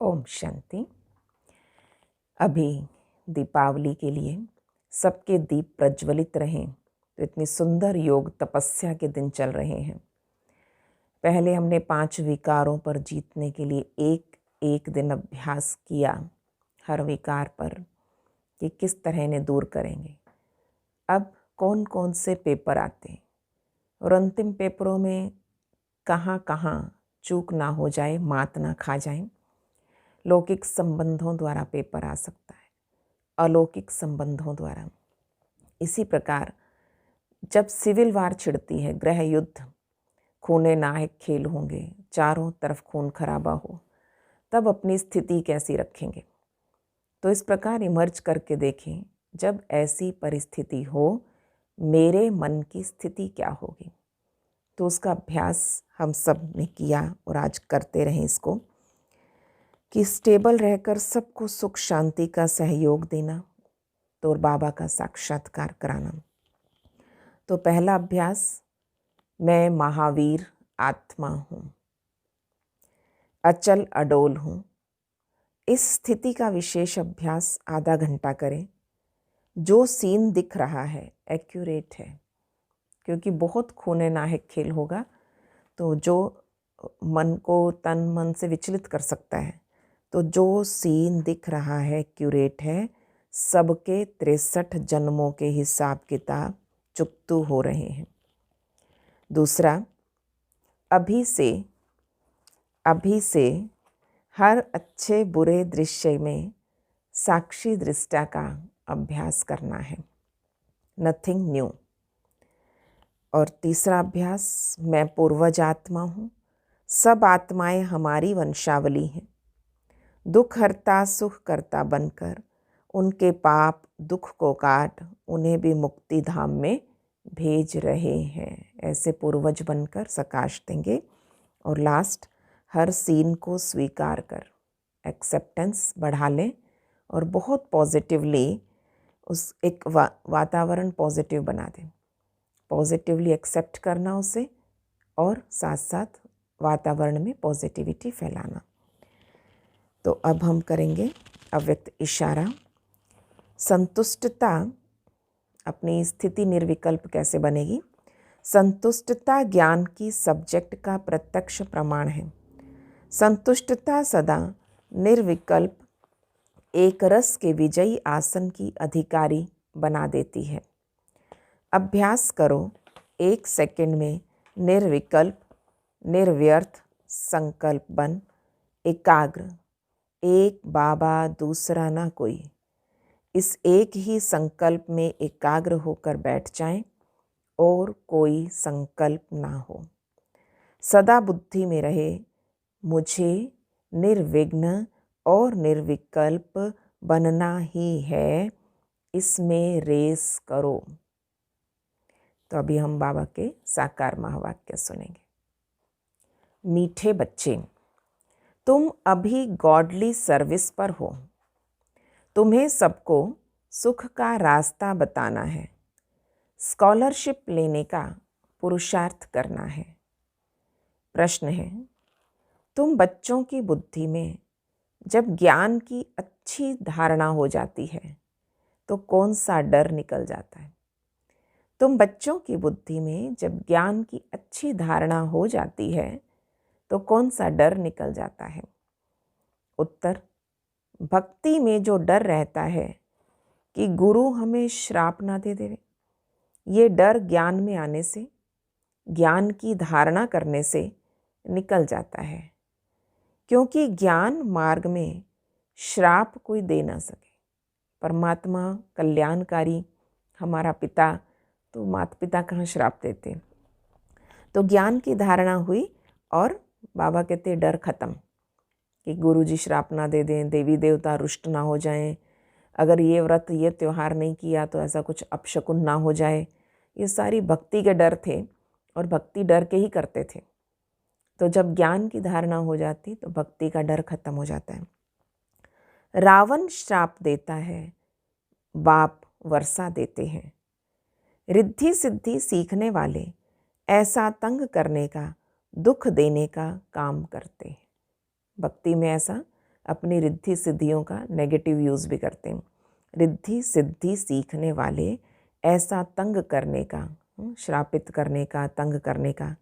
ओम शांति। अभी दीपावली के लिए सबके दीप प्रज्वलित रहें। तो इतनी सुंदर योग तपस्या के दिन चल रहे हैं। पहले हमने 5 विकारों पर जीतने के लिए एक एक दिन अभ्यास किया हर विकार पर कि किस तरह इन्हें दूर करेंगे। अब कौन कौन से पेपर आते हैं और अंतिम पेपरों में कहाँ कहाँ चूक ना हो जाए, मात ना खा जाए। लौकिक संबंधों द्वारा पेपर आ सकता है, अलौकिक संबंधों द्वारा। इसी प्रकार जब सिविल वार छिड़ती है, गृह युद्ध, खूने नाहक खेल होंगे, चारों तरफ खून खराबा हो, तब अपनी स्थिति कैसी रखेंगे। तो इस प्रकार इमर्ज करके देखें, जब ऐसी परिस्थिति हो मेरे मन की स्थिति क्या होगी। तो उसका अभ्यास हम सब ने किया और आज करते रहें इसको, कि स्टेबल रहकर सबको सुख शांति का सहयोग देना तो और बाबा का साक्षात्कार कराना। तो पहला अभ्यास, मैं महावीर आत्मा हूँ, अचल अडोल हूँ। इस स्थिति का विशेष अभ्यास आधा घंटा करें। जो सीन दिख रहा है एक्यूरेट है, क्योंकि बहुत खूने नाहक खेल होगा तो जो मन को तन मन से विचलित कर सकता है। तो जो सीन दिख रहा है एक्यूरेट है, सबके 63 जन्मों के हिसाब किताब चुकतू हो रहे हैं। दूसरा, अभी से हर अच्छे बुरे दृश्य में साक्षी दृष्टा का अभ्यास करना है, नथिंग न्यू। और तीसरा अभ्यास, मैं पूर्वज आत्मा हूँ, सब आत्माएं हमारी वंशावली हैं। दुख हरता सुख करता बनकर उनके पाप दुख को काट उन्हें भी मुक्ति धाम में भेज रहे हैं। ऐसे पूर्वज बनकर सकाश देंगे। और लास्ट, हर सीन को स्वीकार कर एक्सेप्टेंस बढ़ा लें और बहुत पॉजिटिवली उस एक वातावरण पॉजिटिव बना दें। पॉजिटिवली एक्सेप्ट करना उसे और साथ साथ वातावरण में पॉजिटिविटी फैलाना। तो अब हम करेंगे अव्यक्त इशारा। संतुष्टता, अपनी स्थिति निर्विकल्प कैसे बनेगी। संतुष्टता ज्ञान की सब्जेक्ट का प्रत्यक्ष प्रमाण है। संतुष्टता सदा निर्विकल्प एक रस के विजयी आसन की अधिकारी बना देती है। अभ्यास करो 1 सेकंड में निर्विकल्प निर्व्यर्थ संकल्प बन एकाग्र, एक बाबा दूसरा ना कोई। इस एक ही संकल्प में एकाग्र होकर बैठ जाएं और कोई संकल्प ना हो। सदा बुद्धि में रहे, मुझे निर्विघ्न और निर्विकल्प बनना ही है, इसमें रेस करो। तो अभी हम बाबा के साकार महावाक्य सुनेंगे। मीठे बच्चे, तुम अभी गॉडली सर्विस पर हो। तुम्हें सबको सुख का रास्ता बताना है, स्कॉलरशिप लेने का पुरुषार्थ करना है। प्रश्न है, तुम बच्चों की बुद्धि में जब ज्ञान की अच्छी धारणा हो जाती है तो कौन सा डर निकल जाता है। तुम बच्चों की बुद्धि में जब ज्ञान की अच्छी धारणा हो जाती है तो कौन सा डर निकल जाता है। उत्तर, भक्ति में जो डर रहता है कि गुरु हमें श्राप ना दे देवे, ये डर ज्ञान में आने से, ज्ञान की धारणा करने से निकल जाता है। क्योंकि ज्ञान मार्ग में श्राप कोई दे ना सके। परमात्मा कल्याणकारी हमारा पिता, तो माता पिता कहाँ श्राप देते। तो ज्ञान की धारणा हुई और बाबा कहते डर खत्म, कि गुरुजी श्राप ना दे दें, देवी देवता रुष्ट ना हो जाएं, अगर ये व्रत ये त्यौहार नहीं किया तो ऐसा कुछ अपशकुन ना हो जाए। ये सारी भक्ति के डर थे और भक्ति डर के ही करते थे। तो जब ज्ञान की धारणा हो जाती तो भक्ति का डर खत्म हो जाता है। रावण श्राप देता है, बाप वर्षा देते हैं। रिद्धि सिद्धि सीखने वाले ऐसा तंग करने का, दुख देने का काम करते हैं। भक्ति में ऐसा अपनी रिद्धि सिद्धियों का नेगेटिव यूज़ भी करते हैं। रिद्धि सिद्धि सीखने वाले ऐसा तंग करने का, श्रापित करने का, तंग करने का,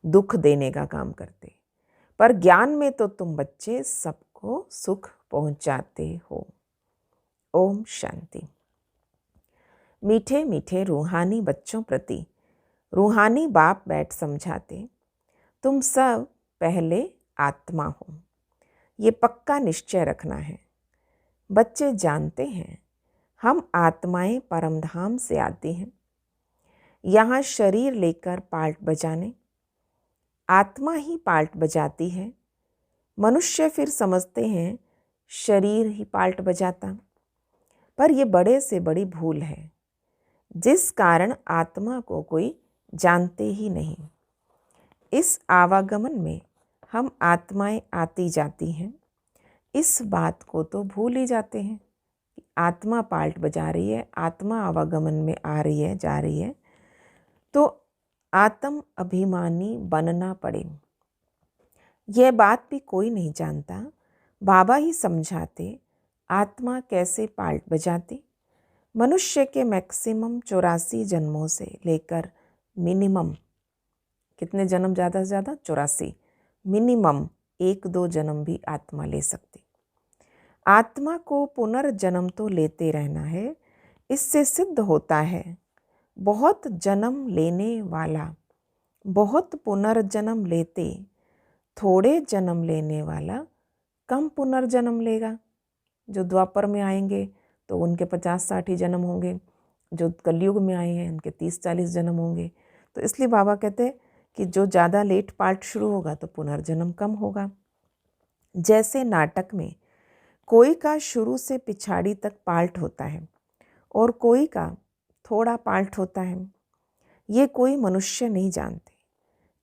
दुख देने का काम करते। पर ज्ञान में तो तुम बच्चे सबको सुख पहुंचाते हो। ओम शांति। मीठे मीठे रूहानी बच्चों प्रति रूहानी बाप बैठ समझाते, तुम सब पहले आत्मा हो, ये पक्का निश्चय रखना है। बच्चे जानते हैं हम आत्माएं परमधाम से आती हैं, यहाँ शरीर लेकर पार्ट बजाने। आत्मा ही पार्ट बजाती है। मनुष्य फिर समझते हैं शरीर ही पार्ट बजाता, पर यह बड़े से बड़ी भूल है, जिस कारण आत्मा को कोई जानते ही नहीं। इस आवागमन में हम आत्माएं आती जाती हैं, इस बात को तो भूल ही जाते हैं कि आत्मा पार्ट बजा रही है, आत्मा आवागमन में आ रही है, जा रही है, तो आत्म अभिमानी बनना पड़े। यह बात भी कोई नहीं जानता। बाबा ही समझाते आत्मा कैसे पार्ट बजाती। मनुष्य के मैक्सिमम 84 जन्मों से लेकर मिनिमम कितने जन्म, ज़्यादा से ज़्यादा 84, मिनिमम 1-2 जन्म भी आत्मा ले सकती। आत्मा को पुनर्जन्म तो लेते रहना है। इससे सिद्ध होता है बहुत जन्म लेने वाला बहुत पुनर्जन्म लेते, थोड़े जन्म लेने वाला कम पुनर्जन्म लेगा। जो द्वापर में आएंगे तो उनके 50-60 ही जन्म होंगे, जो कलयुग में आए हैं उनके 30-40 जन्म होंगे। तो इसलिए बाबा कहते हैं कि जो ज़्यादा लेट पार्ट शुरू होगा तो पुनर्जन्म कम होगा। जैसे नाटक में कोई का शुरू से पिछाड़ी तक पार्ट होता है और कोई का थोड़ा पार्ट होता है, ये कोई मनुष्य नहीं जानते।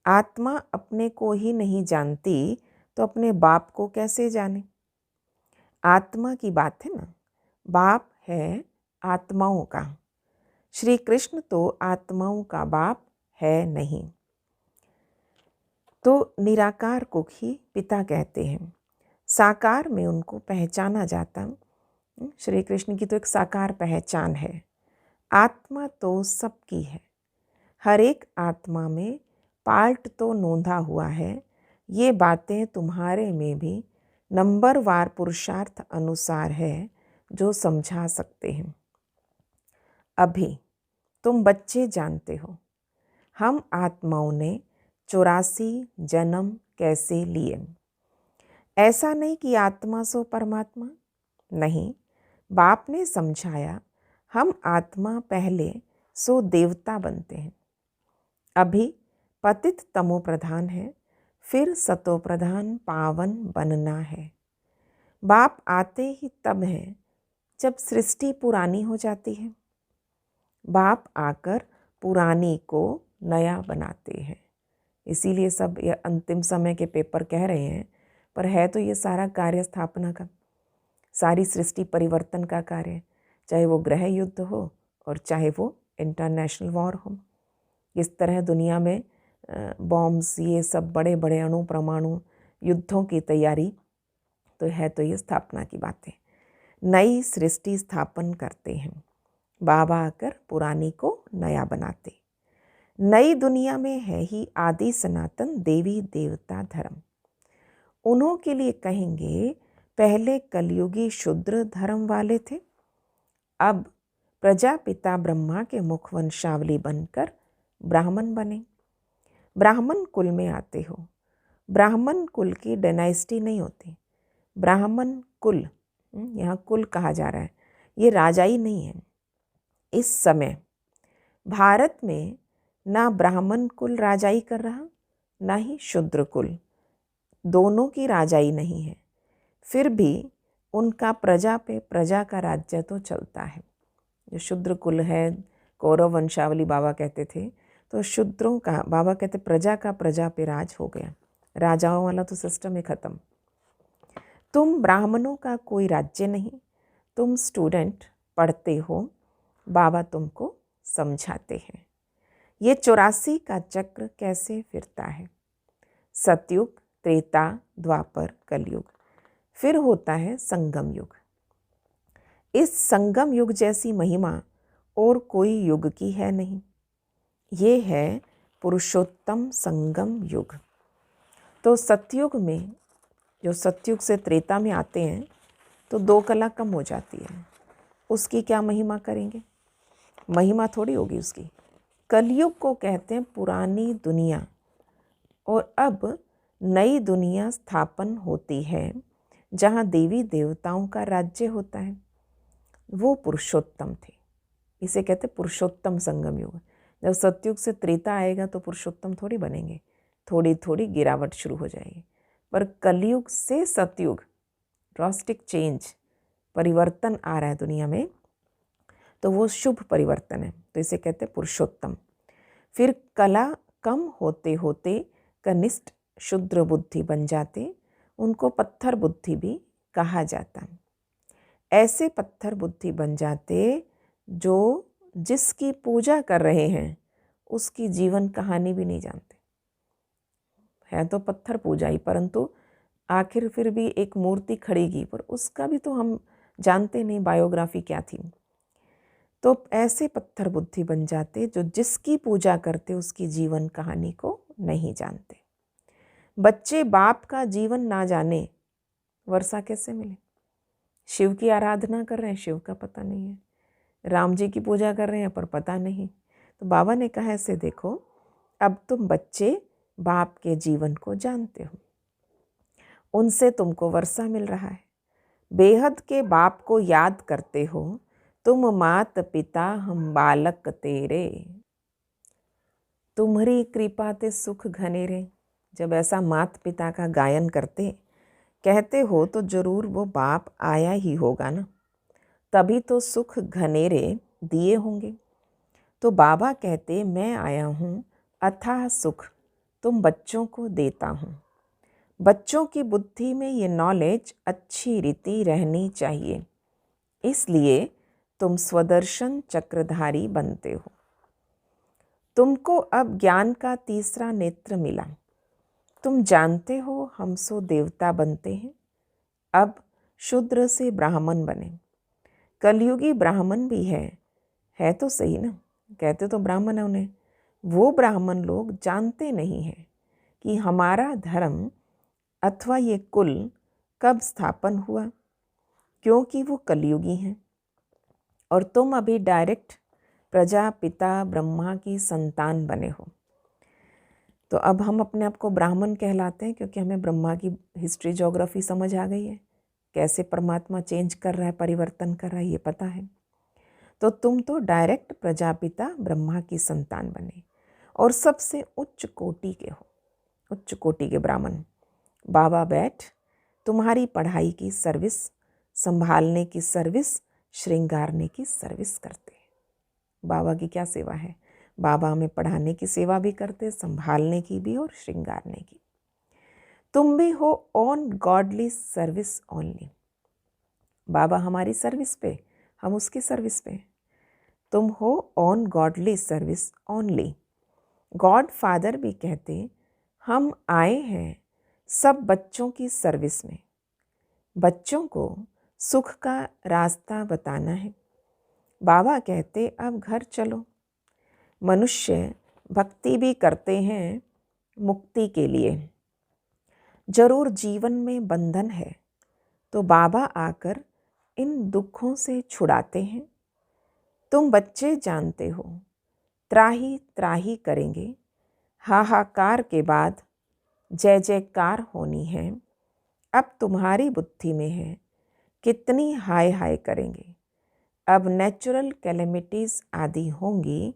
आत्मा अपने को ही नहीं जानती तो अपने बाप को कैसे जाने। आत्मा की बात है ना, बाप है आत्माओं का। श्री कृष्ण तो आत्माओं का बाप है नहीं, तो निराकार को ही पिता कहते हैं। साकार में उनको पहचाना जाता। श्री कृष्ण की तो एक साकार पहचान है। आत्मा तो सबकी है, हर एक आत्मा में पार्ट तो नोंधा हुआ है। ये बातें तुम्हारे में भी नंबरवार पुरुषार्थ अनुसार है जो समझा सकते हैं। अभी तुम बच्चे जानते हो हम आत्माओं ने 84 जन्म कैसे लिए। ऐसा नहीं कि आत्मा सो परमात्मा, नहीं। बाप ने समझाया हम आत्मा पहले सो देवता बनते हैं। अभी पतित तमो प्रधान है, फिर सतो प्रधान पावन बनना है। बाप आते ही तब है जब सृष्टि पुरानी हो जाती है। बाप आकर पुरानी को नया बनाते हैं। इसीलिए सब ये अंतिम समय के पेपर कह रहे हैं, पर है तो ये सारा कार्य स्थापना का, सारी सृष्टि परिवर्तन का कार्य, चाहे वो ग्रह युद्ध हो और चाहे वो इंटरनेशनल वॉर हो। इस तरह दुनिया में बॉम्ब्स, ये सब बड़े बड़े अणु परमाणु युद्धों की तैयारी तो है, तो ये स्थापना की बातें। नई सृष्टि स्थापन करते हैं बाबा आकर, पुरानी को नया बनाते। नई दुनिया में है ही आदि सनातन देवी देवता धर्म। उन्हों के लिए कहेंगे पहले कलयुगी शूद्र धर्म वाले थे, अब प्रजापिता ब्रह्मा के मुख वंशावली बनकर ब्राह्मण बने। ब्राह्मण कुल में आते हो। ब्राह्मण कुल की डायनेस्टी नहीं होती। ब्राह्मण कुल, यहाँ कुल कहा जा रहा है, ये राजाई नहीं है। इस समय भारत में ना ब्राह्मण कुल राजाई कर रहा, ना ही शूद्र कुल, दोनों की राजाई नहीं है। फिर भी उनका प्रजा पे प्रजा का राज्य तो चलता है। जो शूद्र कुल है, कौरव वंशावली बाबा कहते थे, तो शूद्रों का बाबा कहते प्रजा का प्रजा पे राज हो गया। राजाओं वाला तो सिस्टम ही खत्म। तुम ब्राह्मणों का कोई राज्य नहीं, तुम स्टूडेंट पढ़ते हो, बाबा तुमको समझाते हैं ये 84 का चक्र कैसे फिरता है। सतयुग, त्रेता, द्वापर, कलयुग, फिर होता है संगम युग। इस संगम युग जैसी महिमा और कोई युग की है नहीं। ये है पुरुषोत्तम संगम युग। तो सतयुग में, जो सतयुग से त्रेता में आते हैं तो 2 कला कम हो जाती है, उसकी क्या महिमा करेंगे? महिमा थोड़ी होगी उसकी। कलयुग को कहते हैं पुरानी दुनिया, और अब नई दुनिया स्थापन होती है जहाँ देवी देवताओं का राज्य होता है। वो पुरुषोत्तम थे, इसे कहते पुरुषोत्तम संगम युग। जब सतयुग से त्रेता आएगा तो पुरुषोत्तम थोड़ी बनेंगे, थोड़ी थोड़ी गिरावट शुरू हो जाएगी। पर कलयुग से सतयुग, ड्रास्टिक चेंज, परिवर्तन आ रहा है दुनिया में, तो वो शुभ परिवर्तन है, तो इसे कहते पुरुषोत्तम। फिर कला कम होते होते कनिष्ठ शुद्र बुद्धि बन जाते, उनको पत्थर बुद्धि भी कहा जाता। ऐसे पत्थर बुद्धि बन जाते जो जिसकी पूजा कर रहे हैं उसकी जीवन कहानी भी नहीं जानते। है तो पत्थर पूजा ही, परंतु आखिर फिर भी एक मूर्ति खड़ी की, पर उसका भी तो हम जानते नहीं बायोग्राफी क्या थी। तो ऐसे पत्थर बुद्धि बन जाते जो जिसकी पूजा करते उसकी जीवन कहानी को नहीं जानते। बच्चे बाप का जीवन ना जाने, वर्षा कैसे मिले? शिव की आराधना कर रहे हैं, शिव का पता नहीं है। राम जी की पूजा कर रहे हैं पर पता नहीं। तो बाबा ने कहा ऐसे देखो, अब तुम बच्चे बाप के जीवन को जानते हो, उनसे तुमको वर्षा मिल रहा है। बेहद के बाप को याद करते हो, तुम मात पिता हम बालक तेरे, तुम्हारी कृपा ते सुख घनेरे। जब ऐसा मात पिता का गायन करते कहते हो तो जरूर वो बाप आया ही होगा ना, तभी तो सुख घनेरे दिए होंगे। तो बाबा कहते मैं आया हूँ अथाह सुख तुम बच्चों को देता हूँ। बच्चों की बुद्धि में ये नॉलेज अच्छी रीति रहनी चाहिए, इसलिए तुम स्वदर्शन चक्रधारी बनते हो। तुमको अब ज्ञान का तीसरा नेत्र मिला। तुम जानते हो हम सो देवता बनते हैं, अब शूद्र से ब्राह्मण बने। कलयुगी ब्राह्मण भी है तो सही ना, कहते तो ब्राह्मण है उन्हें। वो ब्राह्मण लोग जानते नहीं हैं कि हमारा धर्म अथवा ये कुल कब स्थापन हुआ, क्योंकि वो कलयुगी हैं और तुम अभी डायरेक्ट प्रजापिता ब्रह्मा की संतान बने हो। तो अब हम अपने आप को ब्राह्मण कहलाते हैं क्योंकि हमें ब्रह्मा की हिस्ट्री ज्योग्राफी समझ आ गई है, कैसे परमात्मा चेंज कर रहा है, परिवर्तन कर रहा है, ये पता है। तो तुम तो डायरेक्ट प्रजापिता ब्रह्मा की संतान बने और सबसे उच्च कोटि के हो, उच्च कोटि के ब्राह्मण। बाबा बैठ तुम्हारी पढ़ाई की सर्विस, संभालने की सर्विस, श्रृंगारने की सर्विस करते हैं। बाबा की क्या सेवा है? बाबा हमें पढ़ाने की सेवा भी करते, संभालने की भी और श्रृंगारने की। तुम भी हो ऑन गॉडली सर्विस ओनली। बाबा हमारी सर्विस पे, हम उसकी सर्विस पे। तुम हो on godly service only. God father भी कहते हम आए हैं सब बच्चों की सर्विस में। बच्चों को सुख का रास्ता बताना है। बाबा कहते अब घर चलो। मनुष्य भक्ति भी करते हैं मुक्ति के लिए। जरूर जीवन में बंधन है तो बाबा आकर इन दुखों से छुड़ाते हैं। तुम बच्चे जानते हो त्राही त्राही करेंगे, हाहाकार के बाद जय जयकार होनी है। अब तुम्हारी बुद्धि में है कितनी हाय हाय करेंगे। अब नेचुरल कैलेमिटीज़ आदि होंगी।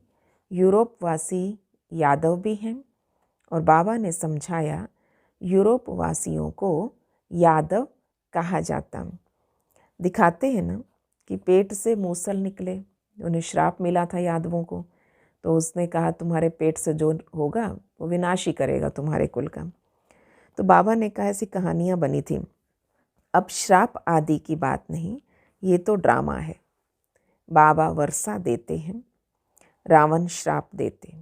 यूरोप वासी यादव भी हैं और बाबा ने समझाया यूरोप वासियों को यादव कहा जाता। दिखाते हैं ना कि पेट से मूसल निकले, उन्हें श्राप मिला था यादवों को, तो उसने कहा तुम्हारे पेट से जो होगा वो विनाशी करेगा तुम्हारे कुल का। तो बाबा ने कहा ऐसी कहानियाँ बनी थी। अब श्राप आदि की बात नहीं, ये तो ड्रामा है। बाबा वर्षा देते हैं, रावण श्राप देते,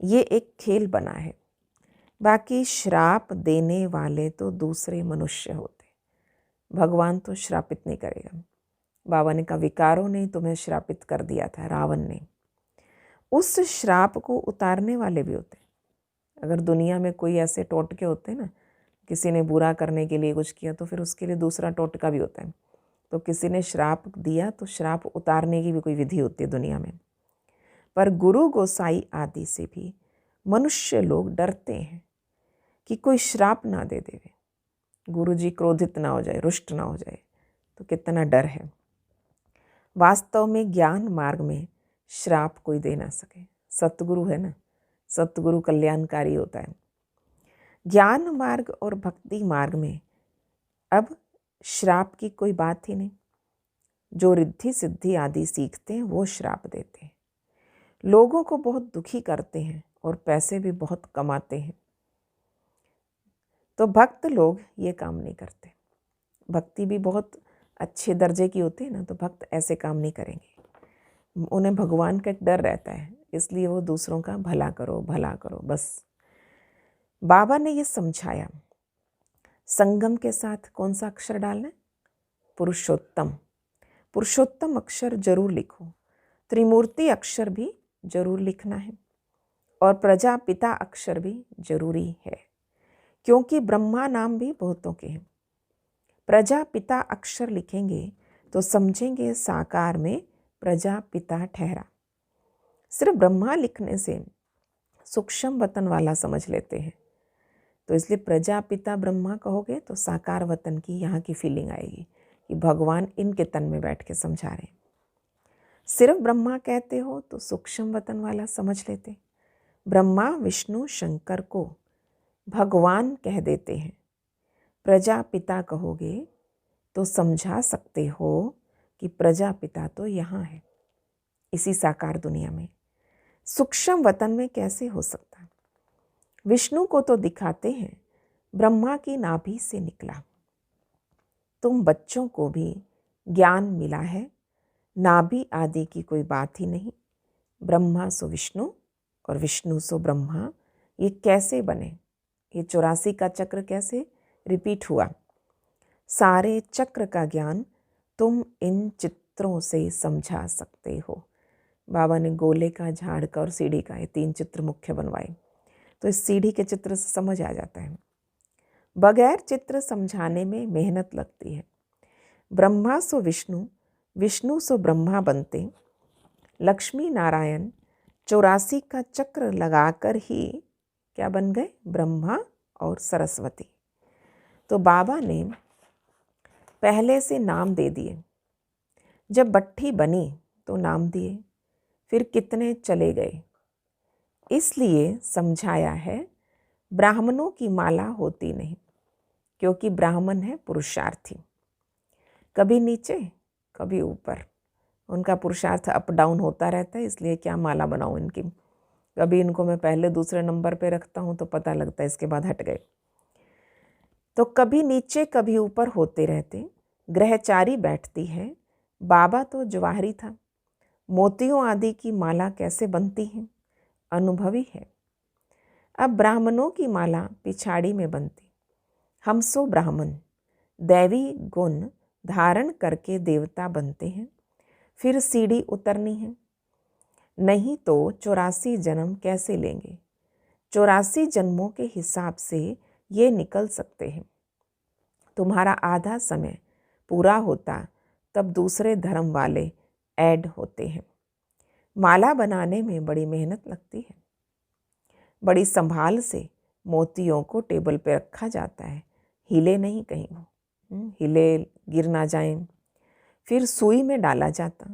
ये एक खेल बना है। बाकी श्राप देने वाले तो दूसरे मनुष्य होते, भगवान तो श्रापित नहीं करेगा। बाबा ने कहा विकारों ने तुम्हें श्रापित कर दिया था, रावण ने। उस श्राप को उतारने वाले भी होते हैं। अगर दुनिया में कोई ऐसे टोटके होते हैं ना, किसी ने बुरा करने के लिए कुछ किया तो फिर उसके लिए दूसरा टोटका भी होता है। तो किसी ने श्राप दिया तो श्राप उतारने की भी कोई विधि होती है दुनिया में। पर गुरु गोसाई आदि से भी मनुष्य लोग डरते हैं कि कोई श्राप ना दे देवे, गुरु जी क्रोधित ना हो जाए, रुष्ट ना हो जाए, तो कितना डर है। वास्तव में ज्ञान मार्ग में श्राप कोई दे ना सके। सतगुरु है ना, सतगुरु कल्याणकारी होता है। ज्ञान मार्ग और भक्ति मार्ग में अब श्राप की कोई बात ही नहीं। जो रिद्धि सिद्धि आदि सीखते हैं वो श्राप देते हैं, लोगों को बहुत दुखी करते हैं और पैसे भी बहुत कमाते हैं। तो भक्त लोग ये काम नहीं करते। भक्ति भी बहुत अच्छे दर्जे की होती है ना, तो भक्त ऐसे काम नहीं करेंगे। उन्हें भगवान का एक डर रहता है, इसलिए वो दूसरों का भला करो भला करो बस। बाबा ने ये समझाया संगम के साथ कौन सा अक्षर डालना है? पुरुषोत्तम। पुरुषोत्तम अक्षर जरूर लिखो। त्रिमूर्ति अक्षर भी जरूर लिखना है और प्रजापिता अक्षर भी जरूरी है, क्योंकि ब्रह्मा नाम भी बहुतों के हैं। प्रजापिता अक्षर लिखेंगे तो समझेंगे साकार में प्रजापिता ठहरा। सिर्फ ब्रह्मा लिखने से सूक्ष्म वतन वाला समझ लेते हैं, तो इसलिए प्रजापिता ब्रह्मा कहोगे तो साकार वतन की यहाँ की फीलिंग आएगी कि भगवान इनके तन में बैठ के समझा रहे हैं। सिर्फ ब्रह्मा कहते हो तो सूक्ष्म वतन वाला समझ लेते। ब्रह्मा विष्णु शंकर को भगवान कह देते हैं। प्रजापिता कहोगे तो समझा सकते हो कि प्रजापिता तो यहाँ है, इसी साकार दुनिया में। सूक्ष्म वतन में कैसे हो सकता है? विष्णु को तो दिखाते हैं ब्रह्मा की नाभि से निकला। तुम बच्चों को भी ज्ञान मिला है, नाभि आदि की कोई बात ही नहीं। ब्रह्मा सो विष्णु और विष्णु सो ब्रह्मा, ये कैसे बने? ये 84 का चक्र कैसे रिपीट हुआ? सारे चक्र का ज्ञान तुम इन चित्रों से समझा सकते हो। बाबा ने गोले का, झाड़ का और सीढ़ी का, ये 3 चित्र मुख्य बनवाए, तो इस सीढ़ी के चित्र से समझ आ जाता है। बगैर चित्र समझाने में मेहनत लगती है। ब्रह्मा सो विष्णु, विष्णु सो ब्रह्मा बनते। लक्ष्मी नारायण 84 का चक्र लगाकर ही क्या बन गए? ब्रह्मा और सरस्वती। तो बाबा ने पहले से नाम दे दिए। जब भट्ठी बनी तो नाम दिए, फिर कितने चले गए। इसलिए समझाया है ब्राह्मणों की माला होती नहीं, क्योंकि ब्राह्मण है पुरुषार्थी, कभी नीचे कभी ऊपर, उनका पुरुषार्थ अप डाउन होता रहता है। इसलिए क्या माला बनाऊं इनकी, कभी इनको मैं पहले दूसरे नंबर पे रखता हूं तो पता लगता है इसके बाद हट गए। तो कभी नीचे कभी ऊपर होते रहते। ग्रहचारी बैठती है, बाबा तो जवाहरी था। मोतियों आदि की माला कैसे बनती है? अनुभवी है। अब ब्राह्मणों की माला पिछाड़ी में बनती। हम सो ब्राह्मण दैवी गुण धारण करके देवता बनते हैं, फिर सीढ़ी उतरनी है। नहीं तो 84 जन्म कैसे लेंगे? 84 जन्मों के हिसाब से ये निकल सकते हैं। तुम्हारा आधा समय पूरा होता तब दूसरे धर्म वाले ऐड होते हैं। माला बनाने में बड़ी मेहनत लगती है। बड़ी संभाल से मोतियों को टेबल पे रखा जाता है, हिले नहीं कहीं वो, हिले गिर ना जाएं। फिर सुई में डाला जाता,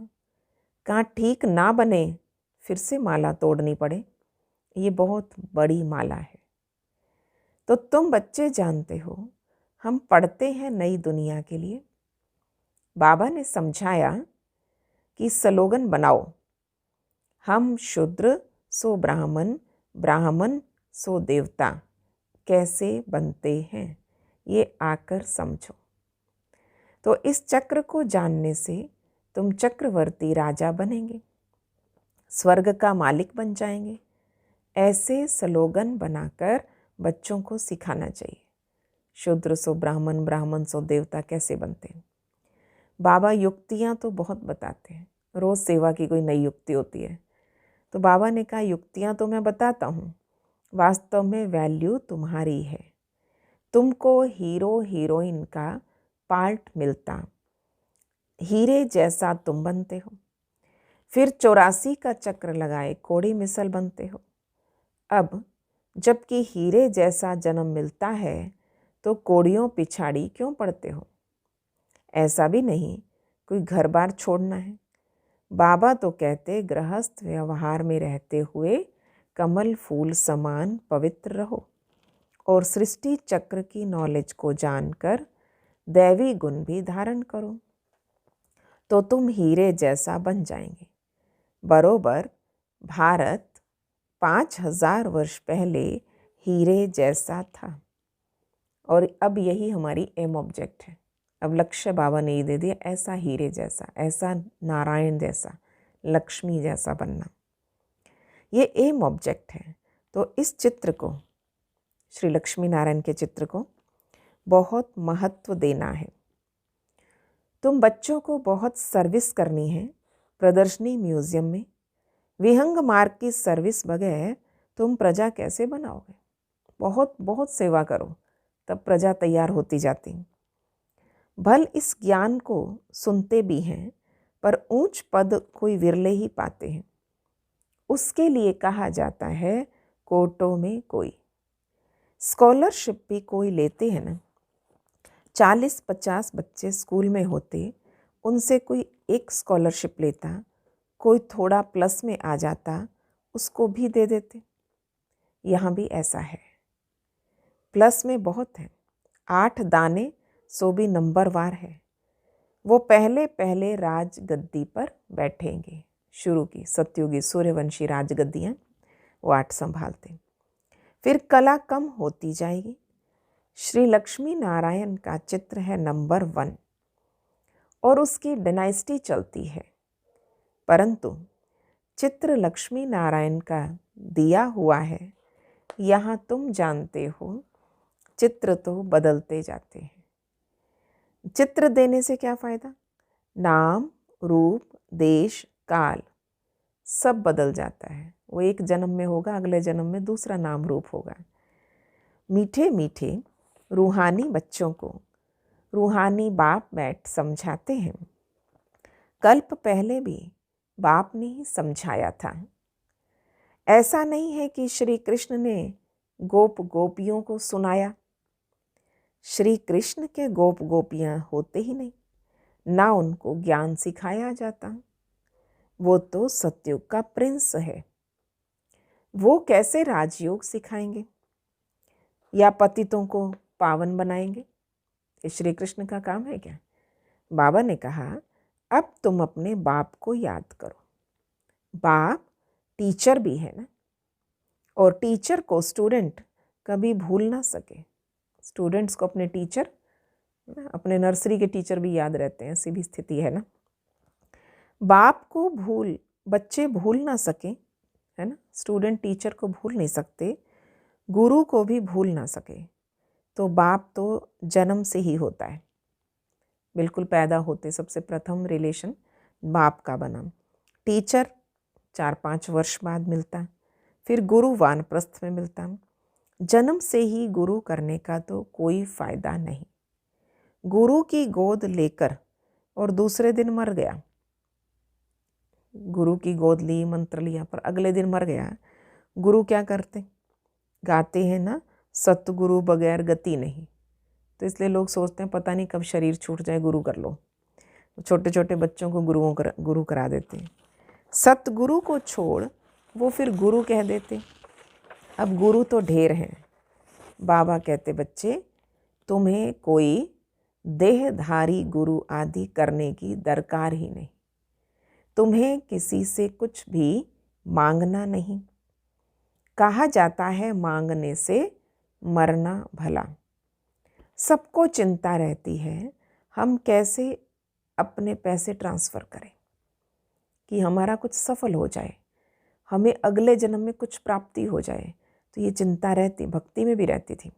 कहाँ ठीक ना बने फिर से माला तोड़नी पड़े। ये बहुत बड़ी माला है। तो तुम बच्चे जानते हो, हम पढ़ते हैं नई दुनिया के लिए। बाबा ने समझाया कि स्लोगन बनाओ, हम शूद्र सो ब्राह्मण, ब्राह्मण सो देवता कैसे बनते हैं, ये आकर समझो। तो इस चक्र को जानने से तुम चक्रवर्ती राजा बनेंगे, स्वर्ग का मालिक बन जाएंगे। ऐसे स्लोगन बनाकर बच्चों को सिखाना चाहिए। शूद्र सो ब्राह्मण, ब्राह्मण सो देवता कैसे बनते हैं। बाबा युक्तियाँ तो बहुत बताते हैं, रोज़ सेवा की कोई नई युक्ति होती है। तो बाबा ने कहा युक्तियाँ तो मैं बताता हूँ, वास्तव में वैल्यू तुम्हारी है। तुमको हीरो हीरोइन का पार्ट मिलता, हीरे जैसा तुम बनते हो। फिर 84 का चक्र लगाए कोड़ी मिसल बनते हो। अब जबकि हीरे जैसा जन्म मिलता है तो कोड़ियों पिछाड़ी क्यों पड़ते हो। ऐसा भी नहीं कोई घर बार छोड़ना है। बाबा तो कहते गृहस्थ व्यवहार में रहते हुए कमल फूल समान पवित्र रहो और सृष्टि चक्र की नॉलेज को जानकर दैवी गुण भी धारण करो, तो तुम हीरे जैसा बन जाएंगे। बरोबर भारत 5000 वर्ष पहले हीरे जैसा था और अब यही हमारी एम ऑब्जेक्ट है। अब लक्ष्य बाबा ने ये दे दिया, ऐसा हीरे जैसा, ऐसा नारायण जैसा, लक्ष्मी जैसा बनना, ये एम ऑब्जेक्ट है। तो इस चित्र को, श्री लक्ष्मी नारायण के चित्र को बहुत महत्व देना है। तुम बच्चों को बहुत सर्विस करनी है। प्रदर्शनी म्यूजियम में विहंग मार्ग की सर्विस बगैर तुम प्रजा कैसे बनाओगे। बहुत बहुत सेवा करो, तब प्रजा तैयार होती जाती। भल इस ज्ञान को सुनते भी हैं, पर ऊंच पद कोई विरले ही पाते हैं। उसके लिए कहा जाता है कोटों में कोई। स्कॉलरशिप भी कोई लेते हैं ना, 40-50 बच्चे स्कूल में होते, उनसे कोई एक स्कॉलरशिप लेता, कोई थोड़ा प्लस में आ जाता, उसको भी दे देते। यहाँ भी ऐसा है, प्लस में बहुत है, 8 दाने सो भी नंबरवार है। वो पहले पहले राजगद्दी पर बैठेंगे। शुरू की सत्युगी सूर्यवंशी राजगद्दियाँ वो 8 संभालते, फिर कला कम होती जाएगी। श्री लक्ष्मी नारायण का चित्र है नंबर 1 और उसकी डायनेस्टी चलती है, परंतु चित्र लक्ष्मी नारायण का दिया हुआ है। यहाँ तुम जानते हो चित्र तो बदलते जाते हैं। चित्र देने से क्या फ़ायदा, नाम रूप देश काल सब बदल जाता है। वो एक जन्म में होगा, अगले जन्म में दूसरा नाम रूप होगा। मीठे मीठे रूहानी बच्चों को रूहानी बाप बैठ समझाते हैं। कल्प पहले भी बाप ने ही समझाया था। ऐसा नहीं है कि श्री कृष्ण ने गोप गोपियों को सुनाया। श्री कृष्ण के गोप गोपियाँ होते ही नहीं, ना उनको ज्ञान सिखाया जाता। वो तो सतयुग का प्रिंस है, वो कैसे राजयोग सिखाएंगे या पतितों को पावन बनाएंगे। ये श्री कृष्ण का काम है क्या। बाबा ने कहा अब तुम अपने बाप को याद करो। बाप टीचर भी है ना, और टीचर को स्टूडेंट कभी भूल ना सके। स्टूडेंट्स को अपने टीचर, अपने नर्सरी के टीचर भी याद रहते हैं, ऐसी भी स्थिति है ना। बाप को बच्चे भूल ना सके, है ना। स्टूडेंट टीचर को भूल नहीं सकते, गुरु को भी भूल ना सके। तो बाप तो जन्म से ही होता है, बिल्कुल पैदा होते सबसे प्रथम रिलेशन बाप का बना। टीचर 4-5 वर्ष बाद मिलता, फिर गुरु वानप्रस्थ में मिलता। जन्म से ही गुरु करने का तो कोई फ़ायदा नहीं। गुरु की गोद लेकर और दूसरे दिन मर गया, गुरु की गोद ली, मंत्र लिया, पर अगले दिन मर गया। गुरु क्या करते, गाते हैं ना, सतगुरु बगैर गति नहीं। तो इसलिए लोग सोचते हैं पता नहीं कब शरीर छूट जाए, गुरु कर लो। छोटे छोटे बच्चों को गुरु करा देते हैं। सतगुरु को छोड़ वो फिर गुरु कह देते। अब गुरु तो ढेर हैं। बाबा कहते बच्चे तुम्हें कोई देहधारी गुरु आदि करने की दरकार ही नहीं। तुम्हें किसी से कुछ भी मांगना नहीं। कहा जाता है मांगने से मरना भला। सबको चिंता रहती है हम कैसे अपने पैसे ट्रांसफ़र करें कि हमारा कुछ सफल हो जाए, हमें अगले जन्म में कुछ प्राप्ति हो जाए। तो ये चिंता रहती, भक्ति में भी रहती थी।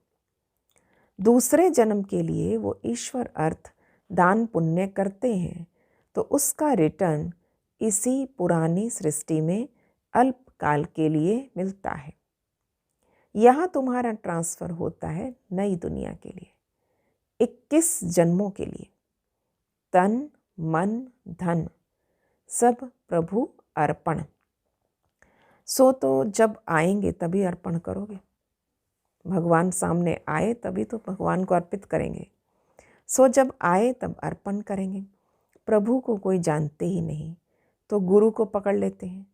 दूसरे जन्म के लिए वो ईश्वर अर्थ दान पुण्य करते हैं तो उसका रिटर्न इसी पुरानी सृष्टि में अल्पकाल के लिए मिलता है। यहाँ तुम्हारा ट्रांसफ़र होता है नई दुनिया के लिए, 21 जन्मों के लिए। तन मन धन सब प्रभु अर्पण। सो तो जब आएंगे तभी अर्पण करोगे, भगवान सामने आए तभी तो भगवान को अर्पित करेंगे। सो जब आए तब अर्पण करेंगे। प्रभु को कोई जानते ही नहीं तो गुरु को पकड़ लेते हैं,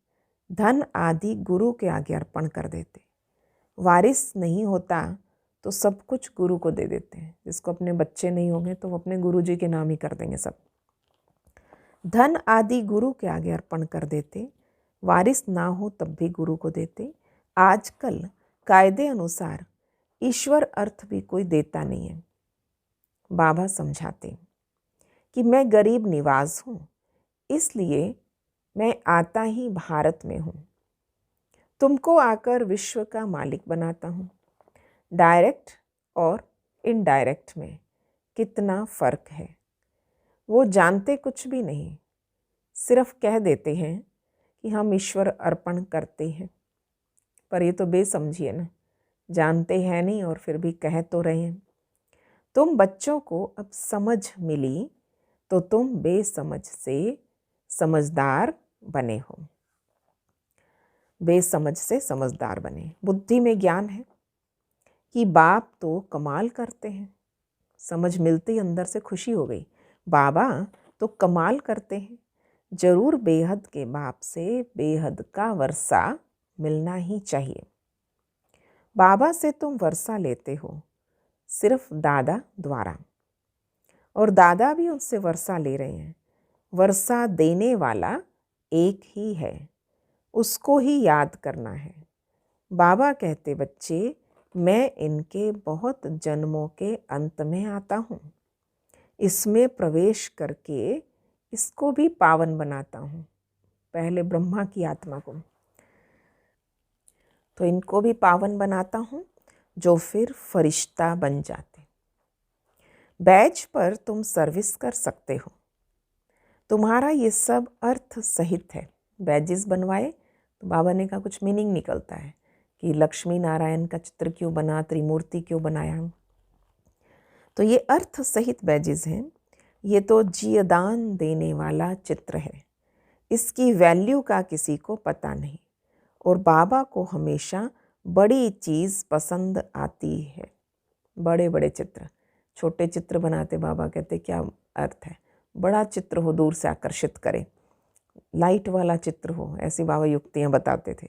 धन आदि गुरु के आगे अर्पण कर देते। वारिस नहीं होता तो सब कुछ गुरु को दे देते हैं। जिसको अपने बच्चे नहीं होंगे तो वो अपने गुरु जी के नाम ही कर देंगे सब। धन आदि गुरु के आगे अर्पण कर देते, वारिस ना हो तब भी गुरु को देते। आजकल कायदे अनुसार ईश्वर अर्थ भी कोई देता नहीं है। बाबा समझाते कि मैं गरीब निवाज हूँ, इसलिए मैं आता ही भारत में हूँ। तुमको आकर विश्व का मालिक बनाता हूँ। डायरेक्ट और इनडायरेक्ट में कितना फ़र्क है वो जानते कुछ भी नहीं, सिर्फ कह देते हैं कि हम ईश्वर अर्पण करते हैं। पर ये तो बेसमझी है ना, जानते हैं नहीं और फिर भी कह तो रहे हैं। तुम बच्चों को अब समझ मिली तो तुम बेसमझ से समझदार बने हो। बेसमझ से समझदार बने। बुद्धि में ज्ञान है कि बाप तो कमाल करते हैं। समझ मिलते ही अंदर से खुशी हो गई, बाबा तो कमाल करते हैं। जरूर बेहद के बाप से बेहद का वर्षा मिलना ही चाहिए। बाबा से तुम वर्षा लेते हो सिर्फ दादा द्वारा, और दादा भी उनसे वर्षा ले रहे हैं। वर्षा देने वाला एक ही है, उसको ही याद करना है। बाबा कहते बच्चे मैं इनके बहुत जन्मों के अंत में आता हूँ, इसमें प्रवेश करके इसको भी पावन बनाता हूँ। पहले ब्रह्मा की आत्मा को तो इनको भी पावन बनाता हूँ, जो फिर फरिश्ता बन जाते। बैज पर तुम सर्विस कर सकते हो, तुम्हारा ये सब अर्थ सहित है। बैजेस बनवाए तो बाबा ने का कुछ मीनिंग निकलता है कि लक्ष्मी नारायण का चित्र क्यों बना, त्रिमूर्ति क्यों बनाया। तो ये अर्थ सहित बैजेस हैं। ये तो जीवदान देने वाला चित्र है, इसकी वैल्यू का किसी को पता नहीं। और बाबा को हमेशा बड़ी चीज़ पसंद आती है। बड़े बड़े चित्र, छोटे चित्र बनाते बाबा कहते क्या अर्थ है। बड़ा चित्र हो, दूर से आकर्षित करे, लाइट वाला चित्र हो, ऐसी बाबा युक्तियाँ बताते थे।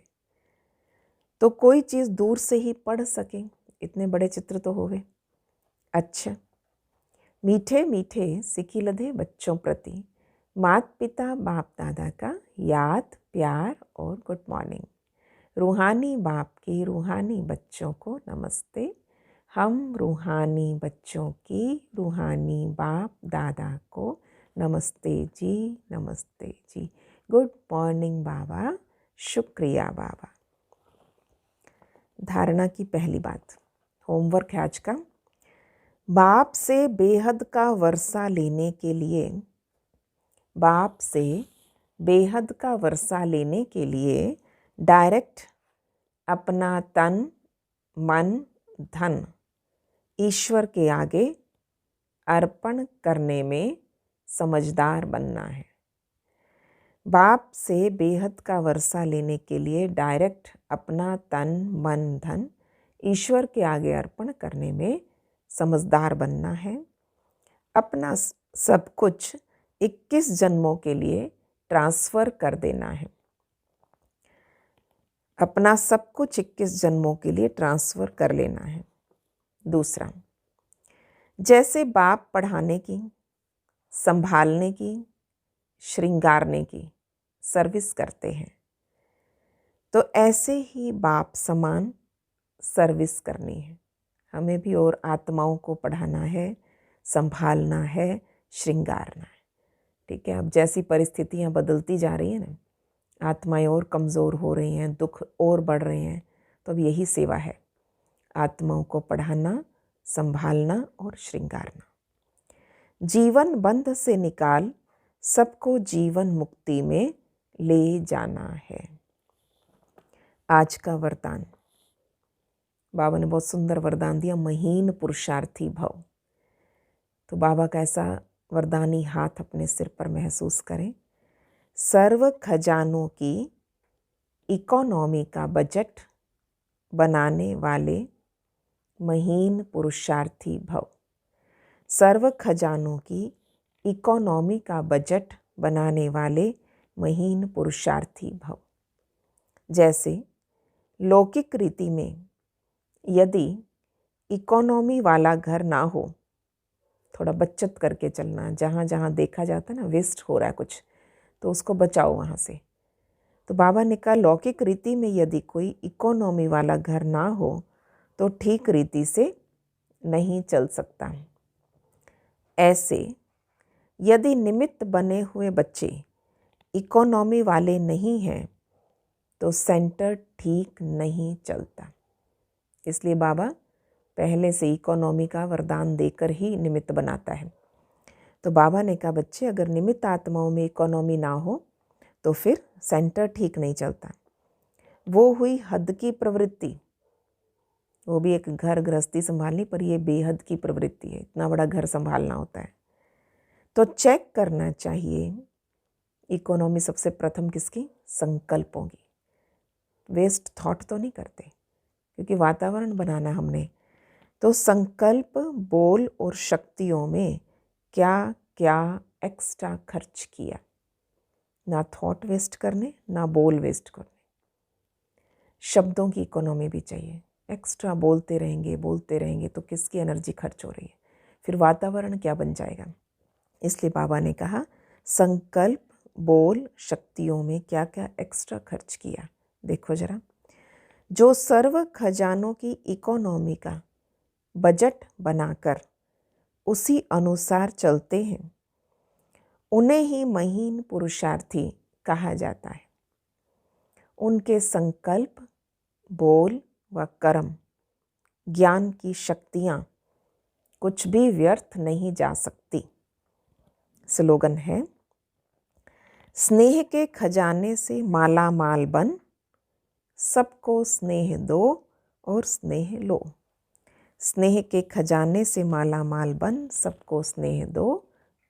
तो कोई चीज़ दूर से ही पढ़ सके, इतने बड़े चित्र तो होवे। अच्छा, मीठे मीठे सिकी लधे बच्चों प्रति माता पिता बाप दादा का याद प्यार और गुड मॉर्निंग। रूहानी बाप की रूहानी बच्चों को नमस्ते। हम रूहानी बच्चों की रूहानी बाप दादा को नमस्ते जी, नमस्ते जी। गुड मॉर्निंग बाबा, शुक्रिया बाबा। धारणा की पहली बात, होमवर्क है आज का। बाप से बेहद का वर्षा लेने के लिए, बाप से बेहद का वर्षा लेने के लिए डायरेक्ट अपना तन मन धन ईश्वर के आगे अर्पण करने में समझदार बनना है। बाप से बेहद का वर्षा लेने के लिए डायरेक्ट अपना तन मन धन ईश्वर के आगे अर्पण करने में समझदार बनना है। अपना सब कुछ 21 जन्मों के लिए ट्रांसफ़र कर देना है। अपना सब कुछ 21 जन्मों के लिए ट्रांसफ़र कर लेना है। दूसरा, जैसे बाप पढ़ाने की, संभालने की, श्रृंगारने की सर्विस करते हैं, तो ऐसे ही बाप समान सर्विस करनी है हमें भी। और आत्माओं को पढ़ाना है, संभालना है, श्रृंगारना है। ठीक है, अब जैसी परिस्थितियाँ बदलती जा रही हैं ना, आत्माएं और कमज़ोर हो रही हैं, दुख और बढ़ रहे हैं, तो अब यही सेवा है, आत्माओं को पढ़ाना, संभालना और श्रृंगारना। जीवन बंध से निकाल, सबको जीवन मुक्ति में ले जाना है। आज का वरदान, बाबा ने बहुत सुंदर वरदान दिया, महीन पुरुषार्थी भव। तो बाबा का ऐसा वरदानी हाथ अपने सिर पर महसूस करें। सर्व खजानों की इकोनॉमी का बजट बनाने वाले महीन पुरुषार्थी भव। सर्व खजानों की इकोनॉमी का बजट बनाने वाले महीन पुरुषार्थी भव। जैसे लौकिक रीति में यदि इकोनॉमी वाला घर ना हो, थोड़ा बचत करके चलना, जहाँ जहाँ देखा जाता है ना वेस्ट हो रहा है कुछ, तो उसको बचाओ वहाँ से। तो बाबा ने कहा लौकिक रीति में यदि कोई इकोनॉमी वाला घर ना हो तो ठीक रीति से नहीं चल सकता। ऐसे यदि निमित्त बने हुए बच्चे इकोनॉमी वाले नहीं हैं तो सेंटर ठीक नहीं चलता। इसलिए बाबा पहले से इकोनॉमी का वरदान देकर ही निमित्त बनाता है। तो बाबा ने कहा बच्चे अगर निमित्त आत्माओं में इकोनॉमी ना हो तो फिर सेंटर ठीक नहीं चलता। वो हुई हद की प्रवृत्ति, वो भी एक घर गृहस्थी संभालनी, पर ये बेहद की प्रवृत्ति है, इतना बड़ा घर संभालना होता है। तो चेक करना चाहिए इकोनॉमी सबसे प्रथम किसकी, संकल्पों की। वेस्ट थॉट तो नहीं करते क्योंकि वातावरण बनाना हमने। तो संकल्प, बोल और शक्तियों में क्या क्या एक्स्ट्रा खर्च किया, ना थॉट वेस्ट करने ना बोल वेस्ट करने। शब्दों की इकोनॉमी भी चाहिए, एक्स्ट्रा बोलते रहेंगे तो किसकी एनर्जी खर्च हो रही है, फिर वातावरण क्या बन जाएगा। इसलिए बाबा ने कहा संकल्प, बोल, शक्तियों में क्या क्या एक्स्ट्रा खर्च किया। देखो जरा, जो सर्व खजानों की इकोनॉमी का बजट बनाकर उसी अनुसार चलते हैं उन्हें ही महीन पुरुषार्थी कहा जाता है। उनके संकल्प, बोल व कर्म, ज्ञान की शक्तियाँ कुछ भी व्यर्थ नहीं जा सकती। स्लोगन है, स्नेह के खजाने से माला माल बन, सबको स्नेह दो और स्नेह लो। स्नेह के खजाने से माला माल बन, सबको स्नेह दो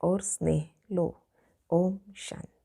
और स्नेह लो। ओम शांति।